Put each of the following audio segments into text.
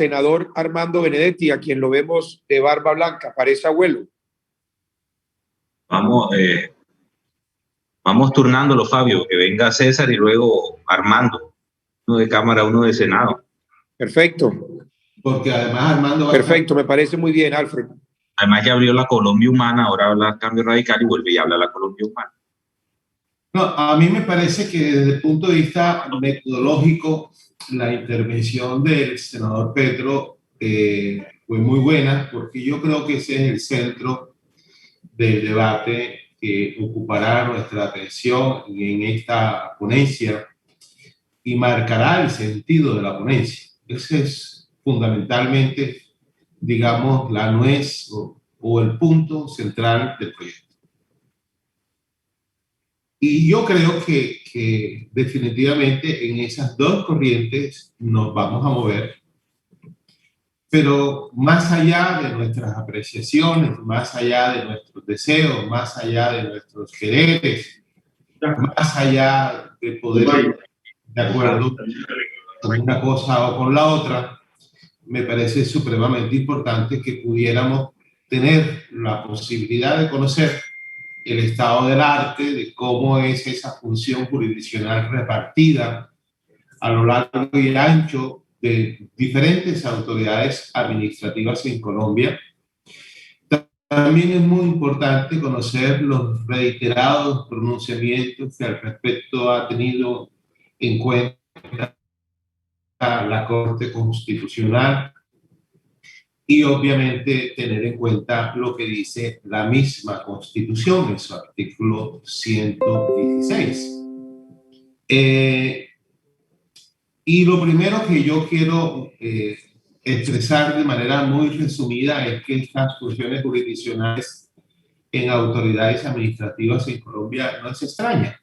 senador Armando Benedetti, a quien lo vemos de barba blanca, parece abuelo. Vamos turnándolo, Fabio, que venga César y luego Armando, uno de Cámara, uno de Senado. Perfecto. Porque además Armando va Perfecto, me parece muy bien, Alfred. Además ya abrió la Colombia Humana, ahora habla Cambio Radical y vuelve y habla la Colombia Humana. No, a mí me parece que desde el punto de vista metodológico, la intervención del senador Petro fue muy buena, porque yo creo que ese es el centro del debate que ocupará nuestra atención en esta ponencia y marcará el sentido de la ponencia. Ese es fundamentalmente, digamos, la nuez o el punto central del proyecto. Y yo creo que definitivamente en esas dos corrientes nos vamos a mover, pero más allá de nuestras apreciaciones, más allá de nuestros deseos, más allá de nuestros quereres, más allá de poder de acuerdo con una cosa o con la otra, me parece supremamente importante que pudiéramos tener la posibilidad de conocer el estado del arte, de cómo es esa función jurisdiccional repartida a lo largo y ancho de diferentes autoridades administrativas en Colombia. También es muy importante conocer los reiterados pronunciamientos que al respecto ha tenido en cuenta la Corte Constitucional y obviamente tener en cuenta lo que dice la misma Constitución en su artículo 116. Y lo primero que yo quiero expresar de manera muy resumida es que estas funciones jurisdiccionales en autoridades administrativas en Colombia no es extraña.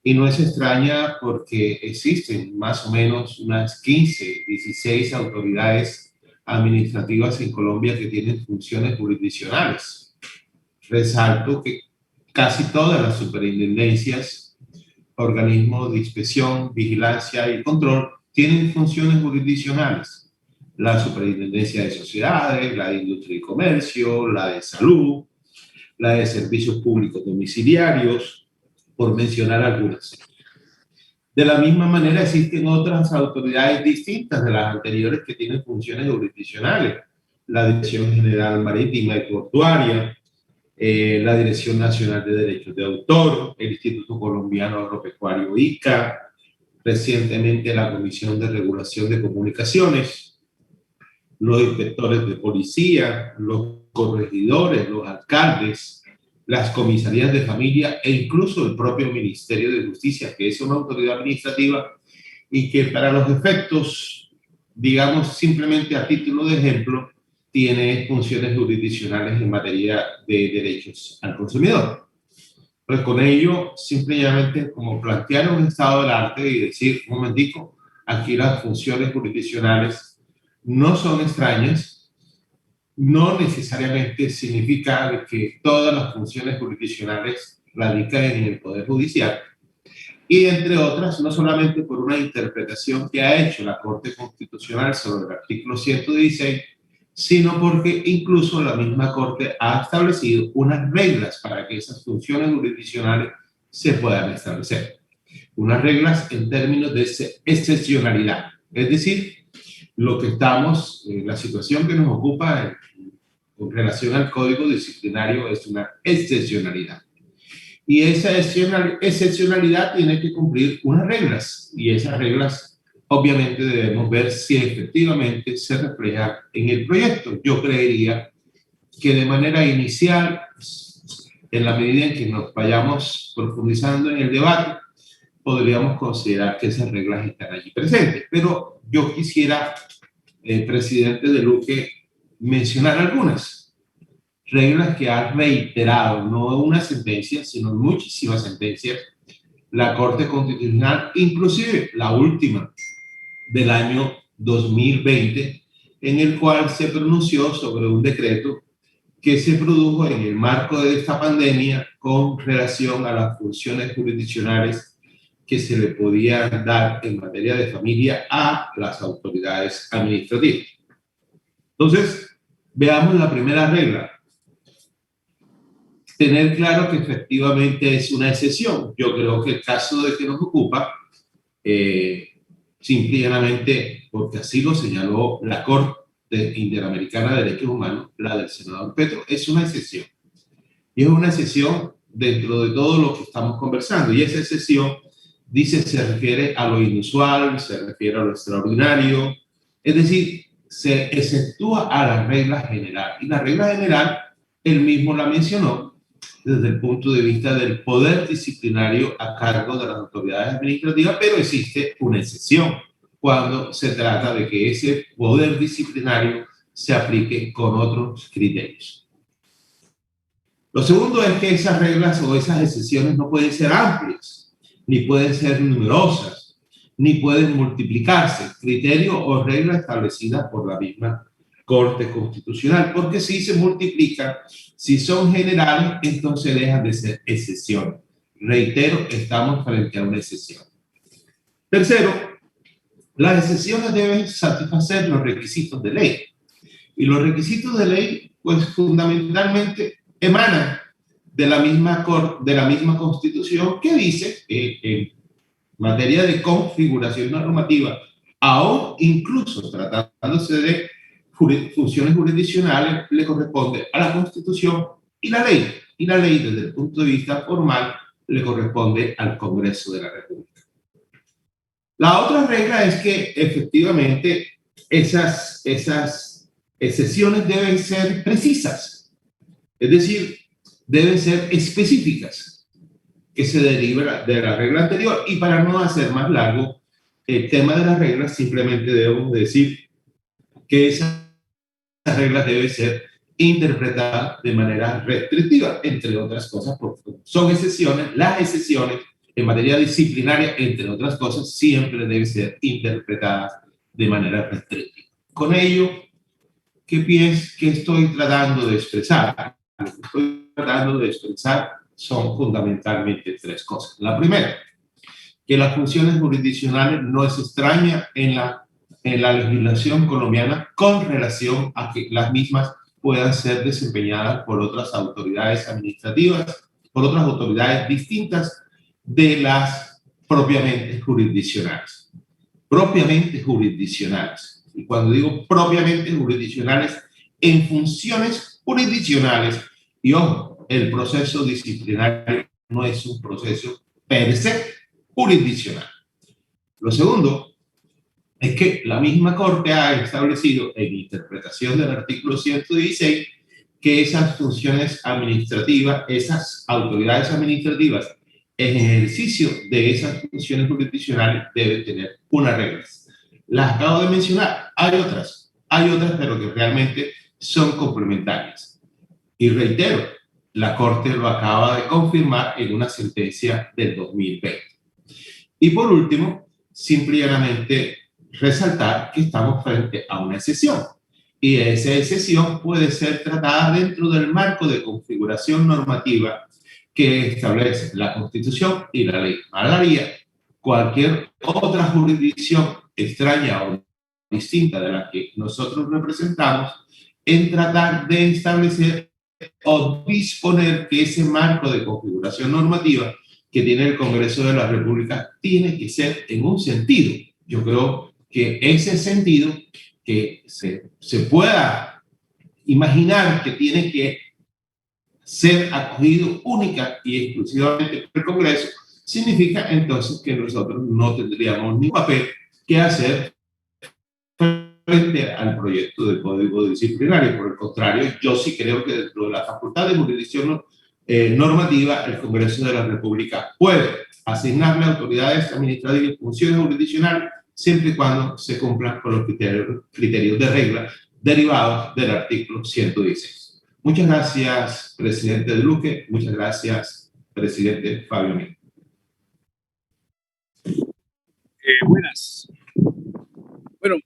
Y no es extraña porque existen más o menos unas 15, 16 autoridades administrativas en Colombia que tienen funciones jurisdiccionales. Resalto que casi todas las superintendencias, organismos de inspección, vigilancia y control tienen funciones jurisdiccionales. La superintendencia de sociedades, la de industria y comercio, la de salud, la de servicios públicos domiciliarios, por mencionar algunas. De la misma manera existen otras autoridades distintas de las anteriores que tienen funciones jurisdiccionales. La Dirección General Marítima y Portuaria, la Dirección Nacional de Derechos de Autor, el Instituto Colombiano Agropecuario ICA, recientemente la Comisión de Regulación de Comunicaciones, los inspectores de policía, los corregidores, los alcaldes, las comisarías de familia e incluso el propio Ministerio de Justicia, que es una autoridad administrativa y que para los efectos, digamos simplemente a título de ejemplo, tiene funciones jurisdiccionales en materia de derechos al consumidor. Pues con ello, simplemente como plantear un estado del arte y decir, un momentico, aquí las funciones jurisdiccionales no son extrañas, no necesariamente significa que todas las funciones jurisdiccionales radican en el Poder Judicial. Y entre otras, no solamente por una interpretación que ha hecho la Corte Constitucional sobre el artículo 116, sino porque incluso la misma Corte ha establecido unas reglas para que esas funciones jurisdiccionales se puedan establecer. Unas reglas en términos de excepcionalidad. Es decir, lo que estamos, la situación que nos ocupa con relación al Código Disciplinario es una excepcionalidad. Y esa excepcionalidad tiene que cumplir unas reglas. Y esas reglas, obviamente, debemos ver si efectivamente se reflejan en el proyecto. Yo creería que de manera inicial, en la medida en que nos vayamos profundizando en el debate, podríamos considerar que esas reglas están allí presentes. Pero yo quisiera, presidente de Luque, mencionar algunas reglas que ha reiterado, no una sentencia, sino muchísimas sentencias, la Corte Constitucional, inclusive la última del año 2020, en el cual se pronunció sobre un decreto que se produjo en el marco de esta pandemia con relación a las funciones jurisdiccionales que se le podía dar en materia de familia a las autoridades administrativas. Entonces, veamos la primera regla. Tener claro que efectivamente es una excepción. Yo creo que el caso de que nos ocupa, simple y llanamente, porque así lo señaló la Corte Interamericana de Derechos Humanos, la del senador Petro, es una excepción. Y es una excepción dentro de todo lo que estamos conversando. Y esa excepción, dice, se refiere a lo inusual, se refiere a lo extraordinario, es decir, se exceptúa a la regla general. Y la regla general, él mismo la mencionó desde el punto de vista del poder disciplinario a cargo de las autoridades administrativas, pero existe una excepción cuando se trata de que ese poder disciplinario se aplique con otros criterios. Lo segundo es que esas reglas o esas excepciones no pueden ser amplias, ni pueden ser numerosas, ni pueden multiplicarse, criterio o regla establecida por la misma Corte Constitucional, porque si se multiplican, si son generales, entonces dejan de ser excepciones. Reitero, estamos frente a una excepción. Tercero, las excepciones deben satisfacer los requisitos de ley. Y los requisitos de ley, pues fundamentalmente emanan de la misma Constitución, que dice que en materia de configuración normativa, aún incluso tratándose de funciones jurisdiccionales, le corresponde a la Constitución y la ley. Y la ley, desde el punto de vista formal, le corresponde al Congreso de la República. La otra regla es que efectivamente esas excepciones deben ser precisas, es decir, deben ser específicas, que se deriva de la regla anterior. Y para no hacer más largo el tema de las reglas, simplemente debemos decir que esas reglas deben ser interpretadas de manera restrictiva, entre otras cosas, porque son excepciones. Las excepciones en materia disciplinaria, entre otras cosas, siempre deben ser interpretadas de manera restrictiva. Con ello, ¿qué estoy tratando de expresar? Lo que estoy tratando de expresar son fundamentalmente tres cosas. La primera, que las funciones jurisdiccionales no es extraña en la legislación colombiana con relación a que las mismas puedan ser desempeñadas por otras autoridades administrativas, por otras autoridades distintas de las propiamente jurisdiccionales. Propiamente jurisdiccionales. Y cuando digo propiamente jurisdiccionales, en funciones jurisdiccionales, y ojo, el proceso disciplinario no es un proceso per se jurisdiccional. Lo segundo es que la misma Corte ha establecido en interpretación del artículo 116 que esas funciones administrativas, esas autoridades administrativas en ejercicio de esas funciones jurisdiccionales deben tener unas reglas. Las acabo de mencionar, hay otras, pero que realmente son complementarias. Y reitero, la Corte lo acaba de confirmar en una sentencia del 2020. Y por último, simplemente resaltar que estamos frente a una excepción. Y esa excepción puede ser tratada dentro del marco de configuración normativa que establece la Constitución y la ley. Malaria, cualquier otra jurisdicción extraña o distinta de la que nosotros representamos, en tratar de establecer o disponer que ese marco de configuración normativa que tiene el Congreso de la República tiene que ser en un sentido. Yo creo que ese sentido que se pueda imaginar que tiene que ser acogido única y exclusivamente por el Congreso, significa entonces que nosotros no tendríamos ni papel que hacer frente al proyecto del Código Disciplinario. Por el contrario, yo sí creo que dentro de la facultad de jurisdicción normativa, el Congreso de la República puede asignarle a autoridades administrativas funciones jurisdiccionales siempre y cuando se cumplan con los criterios de regla derivados del artículo 116. Muchas gracias, presidente de Luque. Muchas gracias, presidente Fabio Mena. Buenas. Bueno,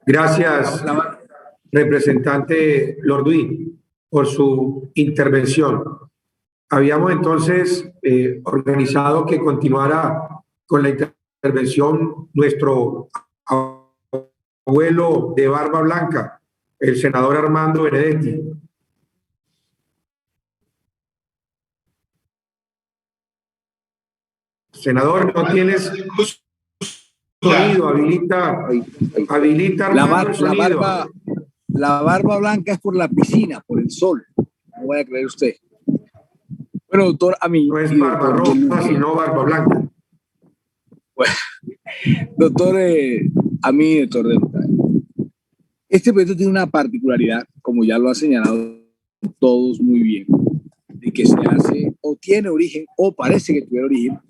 gracias, representante Lorduy, por su intervención. habíamos entonces organizado que continuara con la intervención nuestro abuelo de barba blanca, el senador Armando Benedetti. Senador, no tienes sonido, habilita Armando el sonido. La barba blanca es por la piscina, por el sol. No vaya a creer usted. Bueno, doctor, a mí... No es barba roja, sino barba blanca. Bueno, doctor, a mí, doctor de Luca, este proyecto tiene una particularidad, como ya lo han señalado todos muy bien, de que se hace o tiene origen o parece que tuviera origen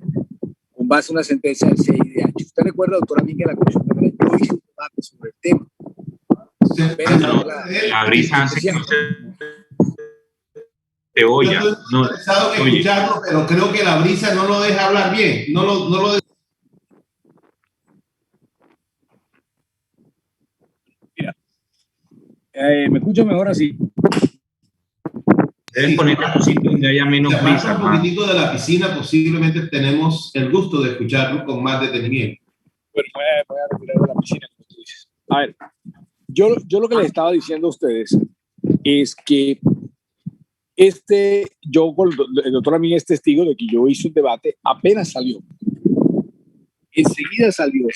con base en una sentencia del CIDH. Usted recuerda, doctor, a mí que la Comisión de Derecho yo hice un debate sobre el tema. La brisa hace que no se te oya. Yo estoy interesado en escucharlo, pero creo que la brisa no lo deja hablar bien. No lo deja. Mira, ¿me escucho mejor así? Debes ponerte a un sitio donde haya menos brisa. Un poquitico de la piscina, posiblemente tenemos el gusto de escucharlo con más detenimiento. Bueno, voy a retirar de la piscina, como tú dices. A ver, yo lo que les estaba diciendo a ustedes es que el doctor Amin es testigo de que yo hice un debate, apenas salió. Enseguida salió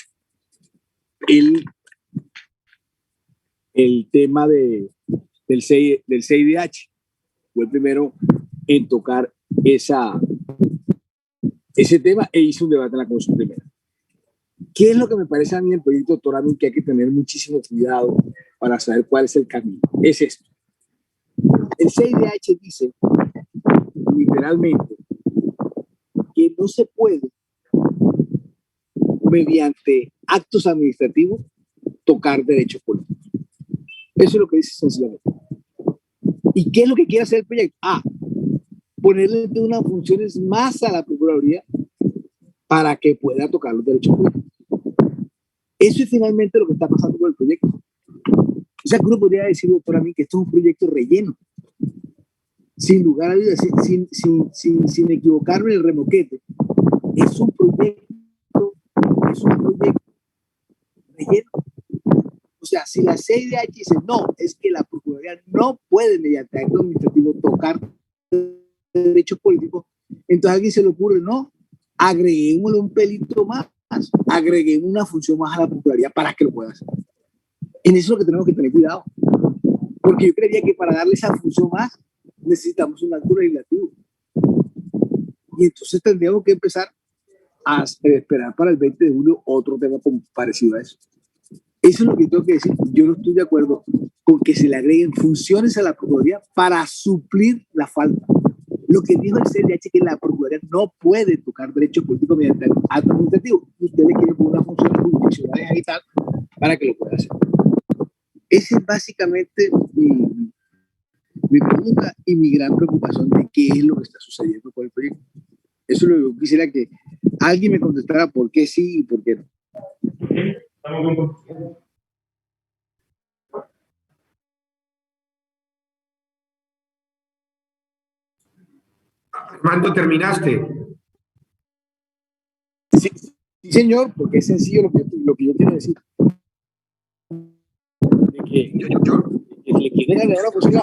el tema del CIDH. Fue el primero en tocar ese tema e hice un debate en la Comisión Primera. ¿Qué es lo que me parece a mí el proyecto, doctor Amin, que hay que tener muchísimo cuidado para saber cuál es el camino? Es esto. El CIDH dice literalmente que no se puede, mediante actos administrativos, tocar derechos políticos. Eso es lo que dice sencillamente. ¿Y qué es lo que quiere hacer el proyecto? Ponerle unas funciones más a la Procuraduría para que pueda tocar los derechos políticos. Eso es finalmente lo que está pasando con el proyecto. O sea, que uno podría decir, doctor Amin, que esto es un proyecto relleno. Sin lugar a dudas, sin equivocarme en el remoquete. Es un proyecto relleno. O sea, si la CIDH dice no, es que la Procuraduría no puede mediante acto administrativo tocar derechos políticos, entonces a alguien se le ocurre, no, agreguémosle un pelito más, agreguemos una función más a la Procuraduría para que lo pueda hacer. En eso es lo que tenemos que tener cuidado, porque yo creería que para darle esa función más necesitamos un acto legislativo, y entonces tendríamos que empezar a esperar para el 20 de julio otro tema parecido a eso. Eso es lo que tengo que decir. Yo no estoy de acuerdo con que se le agreguen funciones a la Procuraduría para suplir la falta. Lo que dijo el CIDH es que la Procuraduría no puede tocar derechos políticos mediante acto administrativo. Usted le quiere poner una función jurisdiccional y tal para que lo pueda hacer. Esa es básicamente mi pregunta y mi gran preocupación de qué es lo que está sucediendo con el proyecto. Eso es lo que yo quisiera que alguien me contestara por qué sí y por qué no. Armando, ¿terminaste? Sí, señor, porque es sencillo lo que yo quiero decir. De que le quieren agregar una función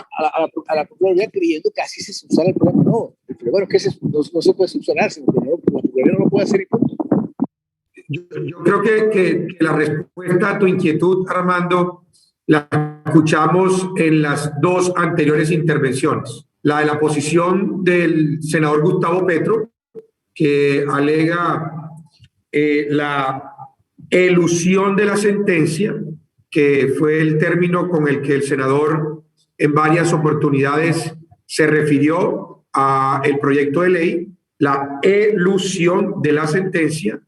a la Procuraduría creyendo que así se subsana el problema. No, el problema es que no se puede subsanar, sino que la Procuraduría no lo puede hacer y punto. Yo creo que la respuesta a tu inquietud, Armando, la escuchamos en las dos anteriores intervenciones. La de la posición del senador Gustavo Petro, que alega la elusión de la sentencia, que fue el término con el que el senador en varias oportunidades se refirió al proyecto de ley, la elusión de la sentencia,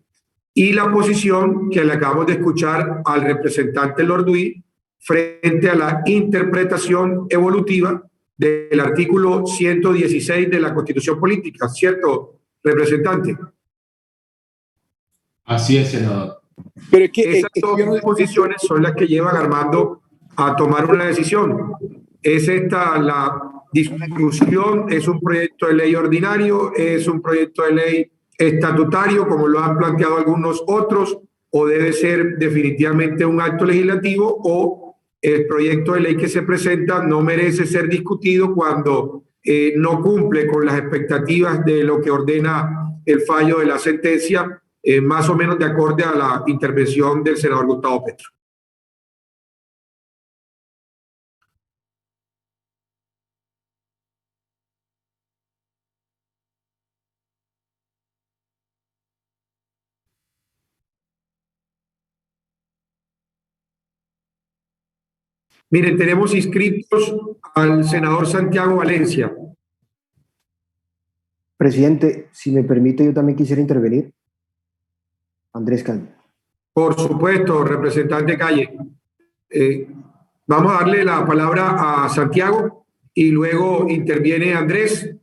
y la posición que le acabamos de escuchar al representante Lorduy frente a la interpretación evolutiva del artículo 116 de la Constitución Política, ¿cierto, representante? Así es, senador. Pero es que esas dos posiciones son las que llevan a Armando a tomar una decisión. ¿Es esta la discusión, es un proyecto de ley ordinario, es un proyecto de ley estatutario, como lo han planteado algunos otros, o debe ser definitivamente un acto legislativo, o el proyecto de ley que se presenta no merece ser discutido cuando no cumple con las expectativas de lo que ordena el fallo de la sentencia, más o menos de acorde a la intervención del senador Gustavo Petro. Miren, tenemos inscritos al senador Santiago Valencia. Presidente, si me permite, yo también quisiera intervenir. Andrés Calle. Por supuesto, representante Calle. Vamos a darle la palabra a Santiago y luego interviene Andrés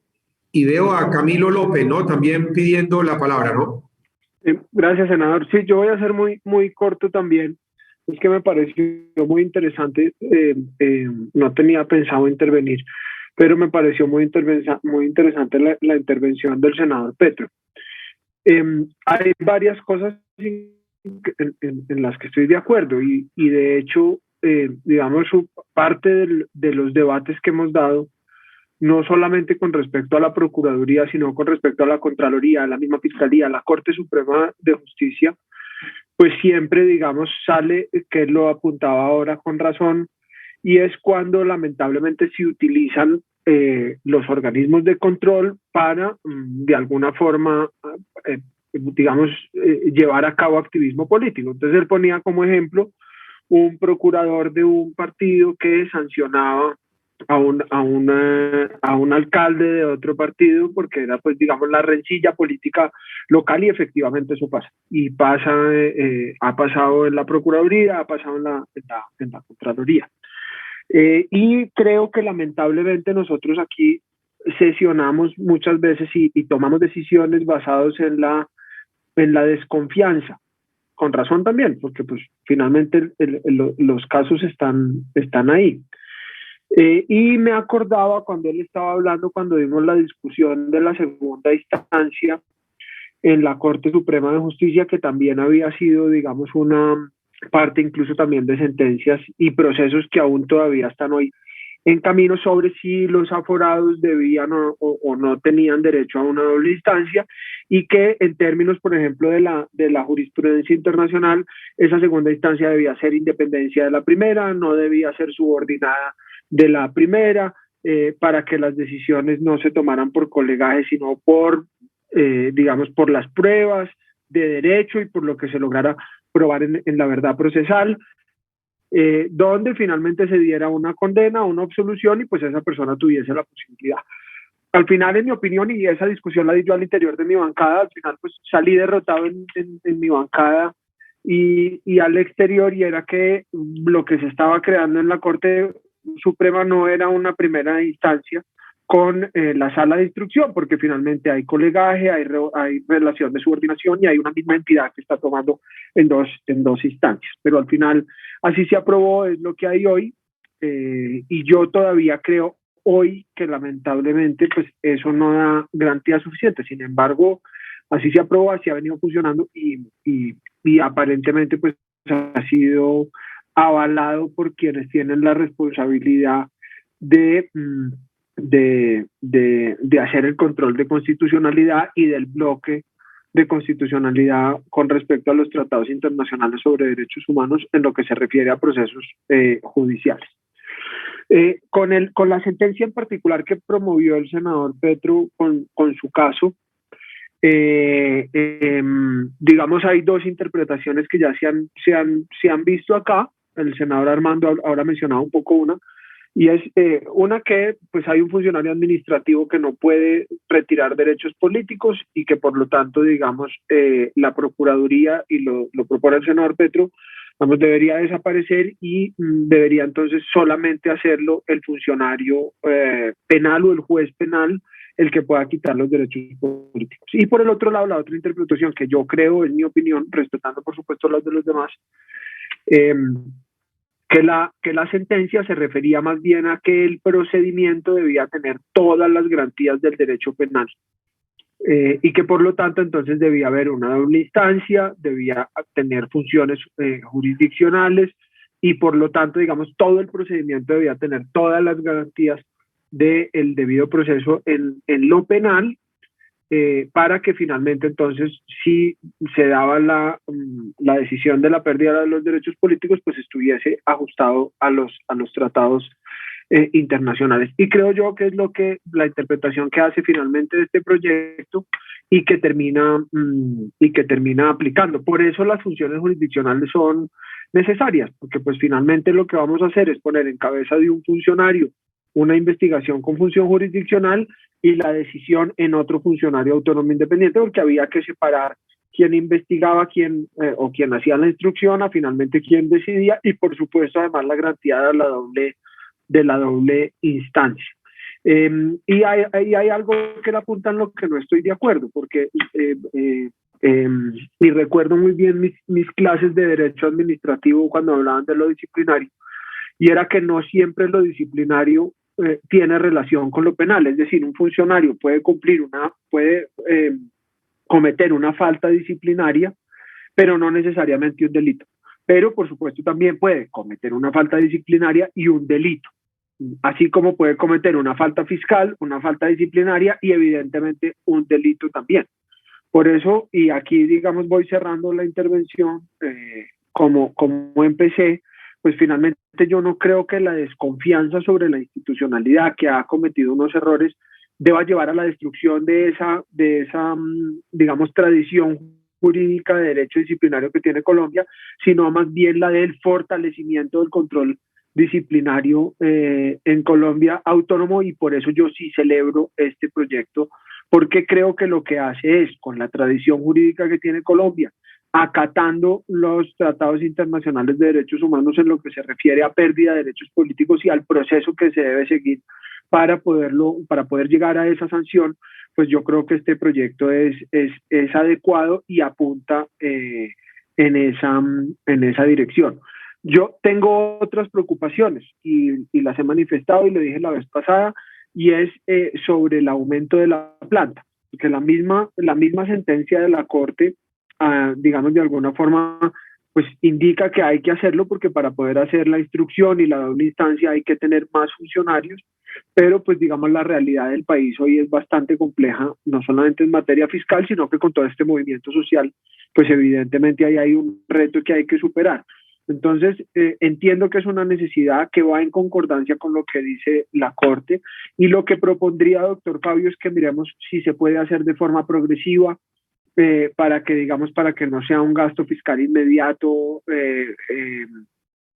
y veo a Camilo López, ¿no? También pidiendo la palabra, ¿no? Gracias, senador. Sí, yo voy a ser muy corto también. Es que me pareció muy interesante. No tenía pensado intervenir, pero me pareció muy interesante la intervención del senador Petro. Hay varias cosas en las que estoy de acuerdo y de hecho, digamos, parte de los debates que hemos dado, no solamente con respecto a la Procuraduría, sino con respecto a la Contraloría, a la misma Fiscalía, a la Corte Suprema de Justicia, pues siempre, digamos, sale, que lo apuntaba ahora con razón, y es cuando lamentablemente se utilizan los organismos de control para, de alguna forma, digamos, llevar a cabo activismo político. Entonces él ponía como ejemplo un procurador de un partido que sancionaba a un alcalde de otro partido porque era, pues, digamos, la rencilla política local, y efectivamente eso pasa. Y ha pasado en la Procuraduría, ha pasado en la Contraloría. Y creo que lamentablemente nosotros aquí sesionamos muchas veces y tomamos decisiones basadas en la desconfianza, con razón también, porque pues finalmente los casos están ahí. Y me acordaba cuando él estaba hablando, cuando vimos la discusión de la segunda instancia en la Corte Suprema de Justicia, que también había sido, digamos, una parte incluso también de sentencias y procesos que aún todavía están hoy en camino sobre si los aforados debían o no tenían derecho a una doble instancia, y que en términos, por ejemplo, de la jurisprudencia internacional, esa segunda instancia debía ser independencia de la primera, no debía ser subordinada de la primera, para que las decisiones no se tomaran por colegaje, sino por, digamos, por las pruebas de derecho y por lo que se lograra probar en la verdad procesal, donde finalmente se diera una condena, una absolución, y pues esa persona tuviese la posibilidad. Al final, en mi opinión, y esa discusión la di yo al interior de mi bancada, al final pues salí derrotado en mi bancada y al exterior, y era que lo que se estaba creando en la Corte Suprema no era una primera instancia con la sala de instrucción, porque finalmente hay colegaje, hay relación de subordinación y hay una misma entidad que está tomando en dos instancias. Pero al final así se aprobó, es lo que hay hoy, y yo todavía creo hoy que lamentablemente pues eso no da garantía suficiente. Sin embargo, así se aprobó, así ha venido funcionando y aparentemente pues ha sido avalado por quienes tienen la responsabilidad de hacer el control de constitucionalidad y del bloque de constitucionalidad con respecto a los tratados internacionales sobre derechos humanos en lo que se refiere a procesos judiciales. Con la sentencia en particular que promovió el senador Petro con su caso, digamos, hay dos interpretaciones que ya se han visto acá. El senador Armando ahora mencionaba un poco una, y es una que pues hay un funcionario administrativo que no puede retirar derechos políticos y que por lo tanto, digamos, la Procuraduría, y lo propone el senador Petro, vamos, debería desaparecer y debería entonces solamente hacerlo el funcionario penal o el juez penal, el que pueda quitar los derechos políticos. Y por el otro lado, la otra interpretación que yo creo, en mi opinión, respetando por supuesto las de los demás, que la sentencia se refería más bien a que el procedimiento debía tener todas las garantías del derecho penal. Y que por lo tanto entonces debía haber una doble instancia, debía tener funciones jurisdiccionales y por lo tanto, digamos, todo el procedimiento debía tener todas las garantías del debido proceso en lo penal, para que finalmente entonces, si se daba la decisión de la pérdida de los derechos políticos, pues estuviese ajustado a los tratados internacionales. Y creo yo que es la interpretación que hace finalmente de este proyecto y que termina aplicando. Por eso las funciones jurisdiccionales son necesarias, porque pues finalmente lo que vamos a hacer es poner en cabeza de un funcionario una investigación con función jurisdiccional y la decisión en otro funcionario autónomo independiente, porque había que separar quién investigaba, quién hacía la instrucción, a finalmente quién decidía, y por supuesto además la garantía de la doble instancia. Y hay algo que le apunta en lo que no estoy de acuerdo, porque y recuerdo muy bien mis clases de derecho administrativo cuando hablaban de lo disciplinario, y era que no siempre lo disciplinario tiene relación con lo penal. Es decir, un funcionario puede cometer una falta disciplinaria, pero no necesariamente un delito. Pero por supuesto también puede cometer una falta disciplinaria y un delito, así como puede cometer una falta fiscal, una falta disciplinaria y evidentemente un delito también. Por eso, y aquí digamos voy cerrando la intervención, como empecé, pues finalmente yo no creo que la desconfianza sobre la institucionalidad, que ha cometido unos errores, deba llevar a la destrucción de esa digamos, tradición jurídica de derecho disciplinario que tiene Colombia, sino más bien la del fortalecimiento del control disciplinario en Colombia autónomo, y por eso yo sí celebro este proyecto, porque creo que lo que hace es, con la tradición jurídica que tiene Colombia, acatando los tratados internacionales de derechos humanos en lo que se refiere a pérdida de derechos políticos y al proceso que se debe seguir para poder llegar a esa sanción, pues yo creo que este proyecto es adecuado y apunta en esa dirección. Yo tengo otras preocupaciones y las he manifestado y lo dije la vez pasada, y es sobre el aumento de la planta, porque la misma sentencia de la Corte, digamos de alguna forma, pues indica que hay que hacerlo, porque para poder hacer la instrucción y la doble instancia hay que tener más funcionarios, pero pues digamos la realidad del país hoy es bastante compleja, no solamente en materia fiscal, sino que con todo este movimiento social, pues evidentemente ahí hay un reto que hay que superar. Entonces, entiendo que es una necesidad que va en concordancia con lo que dice la Corte, y lo que propondría, doctor Fabio, es que miremos si se puede hacer de forma progresiva, para que no sea un gasto fiscal inmediato